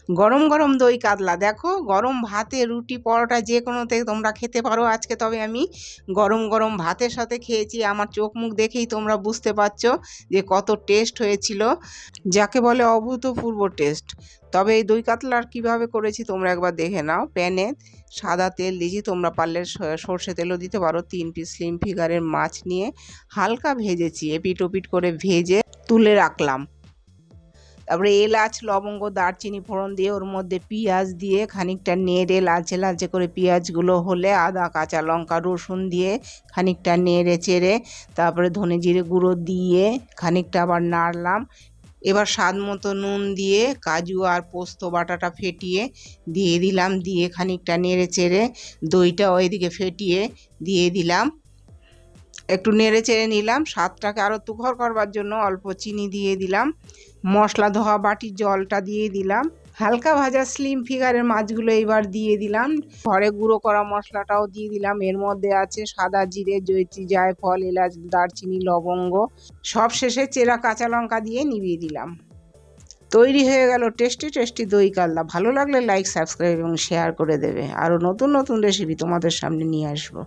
গরম গরম দই কাতলা, দেখো গরম ভাতে রুটি পরোটা যে কোনোতে তোমরা খেতে পারো আজকে। তবে আমি গরম গরম ভাতের সাথে খেয়েছি, আমার চোখ মুখ দেখেই তোমরা বুঝতে পারছো যে কত টেস্ট হয়েছিল, যাকে বলে অভূতপূর্ব টেস্ট। তবে এই দই কাতলার কিভাবে করেছি তোমরা একবার দেখে নাও। প্যানে সাদা তেল দিয়েছি, তোমরা পারলে সর্ষে তেলও দিতে পারো। 3 পিস স্লিম ফিগারের মাছ নিয়ে হালকা ভেজেছি, এপিট ওপিট করে ভেজে তুলে রাখলাম। তারপরে এলাচ লবঙ্গ দারচিনি ফোড়ন দিয়ে ওর মধ্যে পেঁয়াজ দিয়ে খানিকটা নেড়ে লালচে লালচে করে পেঁয়াজগুলো হলে আদা কাঁচা লঙ্কা রসুন দিয়ে খানিকটা নেড়ে চেড়ে তারপরে ধনে জিরে গুঁড়ো দিয়ে খানিকটা আবার নাড়লাম। এবার স্বাদ মতো নুন দিয়ে কাজু আর পোস্ত বাটাটা ফেটিয়ে দিয়ে দিলাম, দিয়ে খানিকটা নেড়ে চেড়ে দইটা ওইদিকে ফেটিয়ে দিয়ে দিলাম। একটু নেড়ে চেড়ে নিলাম, স্বাদটাকে আরও তুখর করবার জন্য অল্প চিনি দিয়ে দিলাম। মশলা ধোয়া বাটির জলটা দিয়ে দিলাম। হালকা ভাজা স্লিম ফিগারের মাছগুলো এবার দিয়ে দিলাম। ঘরে গুঁড়ো করা মশলাটাও দিয়ে দিলাম। এর মধ্যে আছে সাদা জিরে জয়িত্রী জায়ফল এলাচ দারচিনি লবঙ্গ, সব শেষে চেরা কাঁচা লঙ্কা দিয়ে নিভিয়ে দিলাম। তৈরি হয়ে গেল টেস্টি টেস্টি দই কাতলা। ভালো লাগলে লাইক সাবস্ক্রাইব এবং শেয়ার করে দেবে। আরও নতুন নতুন রেসিপি তোমাদের সামনে নিয়ে আসবো।